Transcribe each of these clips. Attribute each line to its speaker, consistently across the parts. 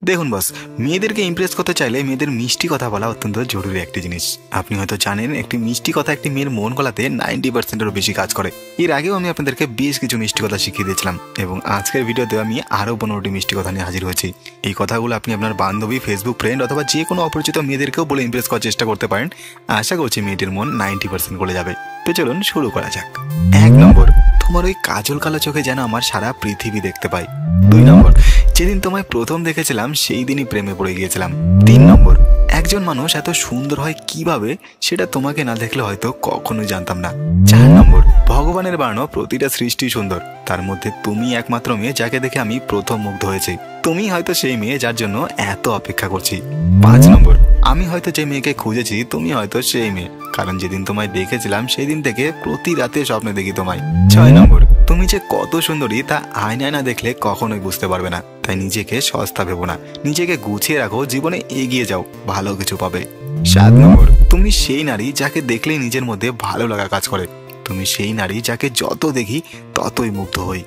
Speaker 1: দেখুন বস, মেয়েদেরকে ইমপ্রেস করতে চাইলে মেয়েদের মিষ্টি কথা বলা অত্যন্ত জরুরি একটি জিনিস। আপনি হয়তো জানেন একটি মিষ্টি কথা একটি মেয়ের মন গলাতে 90%-এরও বেশি কাজ করে। এর আগেও আমি আপনাদেরকে বেশ কিছু মিষ্টি কথা শিখিয়ে দিয়েছিলাম এবং আজকের ভিডিওতে আমি আরও 15টি মিষ্টি কথা নিয়ে হাজির হয়েছি। এই কথাগুলো আপনি আপনার বান্ধবী, ফেসবুক ফ্রেন্ড অথবা যে কোনো অপরিচিত মেয়েদেরকেও বলে ইমপ্রেস করার চেষ্টা করতে পারেন। আশা করছি মেয়েটির মন 90% গলে যাবে। তো চলুন শুরু করা যাক। 1 নম্বর, তোমার ওই কাজল কালো চোখে যেন আমার সারা পৃথিবী দেখতে পাই। 2 নম্বর, যেদিন তোমায় প্রথম দেখেছিলাম সেই দিনই প্রেমে পড়ে গিয়েছিলাম। 3 নম্বর, একজন মানুষ এত সুন্দর হয় কিভাবে সেটা তোমাকে না দেখলে হয়তো কখনোই জানতাম না। 4 নম্বর, ভগবানের বানানো প্রতিটা সৃষ্টি সুন্দর, তার মধ্যে তুমি একমাত্র মেয়ে যাকে দেখে আমি প্রথম মুগ্ধ হয়েছি। তুমি হয়তো সেই মেয়ে যার জন্য এত অপেক্ষা করছি। 5 নম্বর, আমি হয়তো যে মেয়েকে খুঁজেছি তুমি হয়তো সেই মেয়ে, কারণ যেদিন তোমায় দেখেছিলাম সেই দিন থেকে প্রতি রাতে স্বপ্নে দেখি তোমায়। 6 নম্বর, তুমি যে কত সুন্দরী তা আয়নায় না দেখলে কখনোই বুঝতে পারবে না, তাই নিজেকে সস্তা ভেবো না, নিজেকে গুছিয়ে রাখো, জীবনে এগিয়ে যাও, ভালো কিছু পাবে। 7 নম্বর, তুমি সেই নারী যাকে দেখলেই নিজের মধ্যে ভালো লাগা কাজ করে, তুমি সেই নারী যাকে যত দেখি ততই মুগ্ধ হই।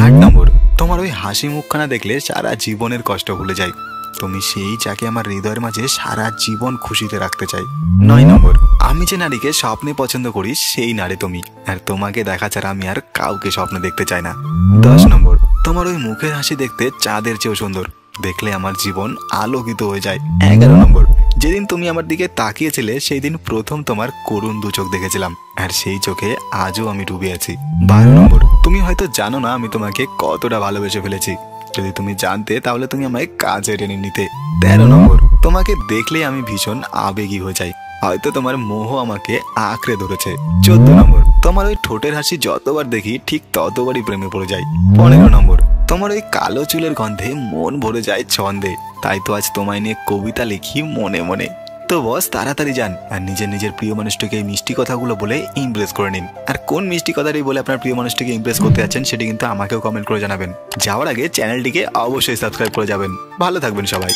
Speaker 1: 8 নম্বর, তোমার ওই হাসি মুখখানা দেখলে সারা জীবনের কষ্ট ভুলে যাই, তুমি সেই যাকে আমার হৃদয়ের মাঝে সারা জীবন খুশিতে রাখতে চাই। 9 নম্বর, আমি যে নারীকে স্বপ্নে পছন্দ করি সেই নারী তুমি, আর তোমাকে দেখা ছাড়া আমি আর কাউকে স্বপ্নে দেখতে চাই না। 10 নম্বর, তোমার ওই মুখের হাসি দেখতে চাঁদের চেয়েও সুন্দর, দেখলে আমার জীবন আলোকিত হয়ে যায়। 11 নম্বর, যেদিন তুমি আমার দিকে তাকিয়েছিলে সেই দিন প্রথম তোমার করুণ দু চোখ দেখেছিলাম, আর সেই চোখে আজও আমি ডুবে আছি। 12 নম্বর, তুমি হয়তো জানো না আমি তোমাকে কতটা ভালোবেসে ফেলেছি, যদি তুমি জানতে তাহলে তুমি আমায় কাজে টেনে নিতে। 13 নম্বর, তোমাকে দেখলেই আমি ভীষণ আবেগী হয়ে যাই, হয়তো তোমার মোহ আমাকে আঁকড়ে ধরেছে। 14 নম্বর, তোমার ওই ঠোঁটের হাসি যতবার দেখি ঠিক ততবারই প্রেমে পড়ে যাই। 15 নম্বর, তোমার ওই কালো চুলের গন্ধে মন ভরে যায় ছন্দে, তাই তো আজ তোমায় নিয়ে কবিতা লিখি মনে মনে। তো বস, তাড়াতাড়ি যান আর নিজের প্রিয় মানুষটিকে এই মিষ্টি কথাগুলো বলে ইমপ্রেস করে নিন। আর কোন মিষ্টি কথাটি বলে আপনার প্রিয় মানুষটিকে ইমপ্রেস করতে যাচ্ছেন সেটি কিন্তু আমাকেও কমেন্ট করে জানাবেন। যাওয়ার আগে চ্যানেলটিকে অবশ্যই সাবস্ক্রাইব করে যাবেন। ভালো থাকবেন সবাই।